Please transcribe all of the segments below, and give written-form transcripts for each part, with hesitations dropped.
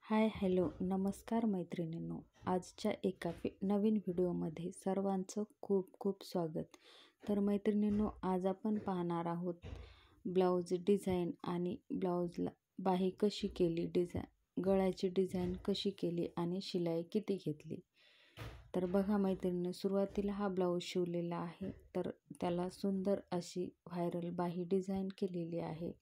Hi hello नमस्कार मैत्रिणींनो, आजच्या एका नवीन व्हिडिओमध्ये सर्वांचं खूप खूप स्वागत. तर मैत्रिणींनो, आज आपण पाहणार आहोत ब्लाऊज डिझाईन आणि ब्लाऊजला बाही कशी केली, गळ्याची डिझाईन कशी केली आणि शिलाई किती घेतली. तर बघा मैत्रिणींनो, सुरुवातीला हा ब्लाऊज शिवलेला आहे. तर त्याला सुंदर अशी व्हायरल बाही डिझाईन केलेली आहे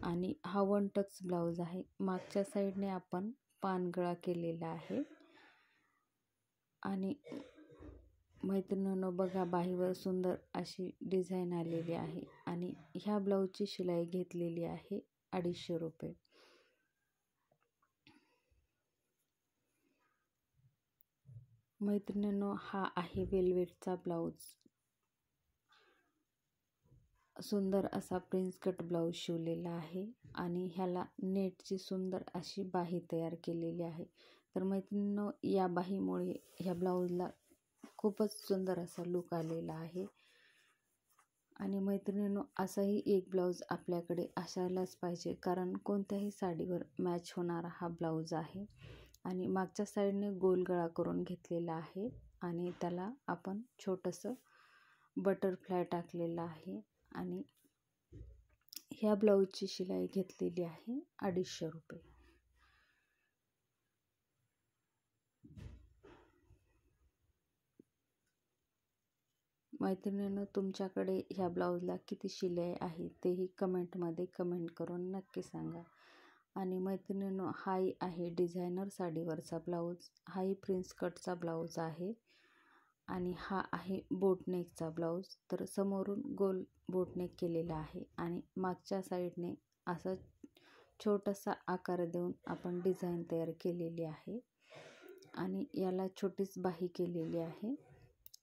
आणि हा 1 टक्स ब्लाऊज आहे. मागच्या साईडने आपण पानगळा केलेला आहे आणि मैत्रिणींनो बघा, बाहीवर सुंदर अशी डिझाईन आलेली आहे आणि ह्या ब्लाऊजची शिलाई घेतलेली आहे 250 रुपये. मैत्रिणींनो, हा आहे वेलवेटचा ब्लाऊज. सुंदर असा प्रिन्स कट ब्लाऊज शिवलेला आहे आणि ह्याला नेटची सुंदर अशी बाही तयार केलेली आहे. तर मैत्रिणींनो, या बाहीमुळे ह्या ब्लाऊजला खूपच सुंदर असा लुक आलेला आहे. आणि मैत्रिणींनो, असाही एक ब्लाऊज आपल्याकडे असायलाच पाहिजे, कारण कोणत्याही साडीवर मॅच होणारा हा ब्लाऊज आहे. आणि मागच्या साईडने गोल गळा करून घेतलेला आहे आणि त्याला आपण छोटंसं बटरफ्लाय टाकलेलं आहे आणि ह्या ब्लाऊजची शिलाई घेतलेली आहे 250 रुपये. मैत्रिणींनो, तुमच्याकडे ह्या ब्लाऊजला किती शिलाई आहे तेही कमेंटमध्ये कमेंट करून नक्की सांगा. आणि मैत्रिणींनो, हाही आहे डिझायनर साडीवरचा ब्लाऊज. हाही प्रिन्स कटचा ब्लाऊज आहे आणि हा आहे बोटनेकचा ब्लाऊज. तर समोरून गोल बोटनेक केलेला आहे आणि मागच्या साईडने असा छोटासा आकार देऊन आपण डिझाईन तयार केलेली आहे आणि याला छोटीच बाही केलेली आहे.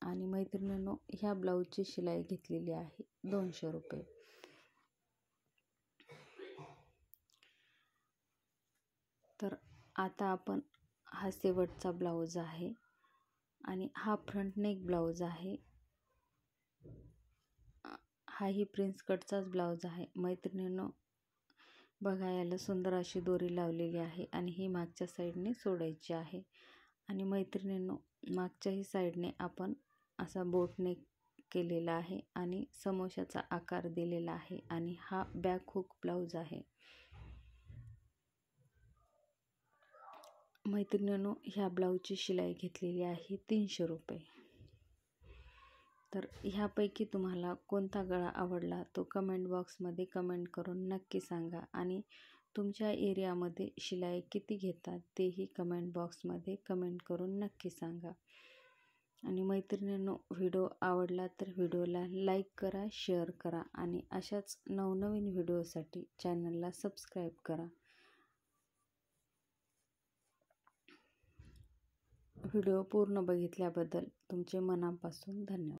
आणि मैत्रिणींनो, ह्या ब्लाऊजची शिलाई घेतलेली आहे 200 रुपये. तर आता आपण हा शेवटचा ब्लाऊज आहे आणि हा फ्रंट नेक ब्लाऊज आहे. हाही प्रिन्स कटचाच ब्लाऊज आहे. मैत्रिणींनो बघा, याला सुंदर अशी दोरी लावलेली आहे आणि ही मागच्या साईडने सोडायची आहे. आणि मैत्रिणींनो, मागच्याही साईडने आपण असा बोटनेक केलेला आहे आणि समोशाचा आकार दिलेला आहे आणि हा बॅक हुक ब्लाऊज आहे. मैत्रिणींनो, ह्या ब्लाऊजची शिलाई घेतलेली आहे 300 रुपये. तर ह्यापैकी तुम्हाला कोणता गळा आवडला तो कमेंट बॉक्समध्ये कमेंट करून नक्की सांगा. आणि तुमच्या एरियामध्ये शिलाई किती घेतात तेही कमेंट बॉक्समध्ये कमेंट करून नक्की सांगा. आणि मैत्रिणींनो, व्हिडिओ आवडला तर व्हिडिओला लाईक करा, शेअर करा आणि अशाच नवनवीन व्हिडिओसाठी चॅनलला सबस्क्राईब करा. व्हिडिओ पूर्ण बघितल्याबद्दल तुमचे मनापासून धन्यवाद.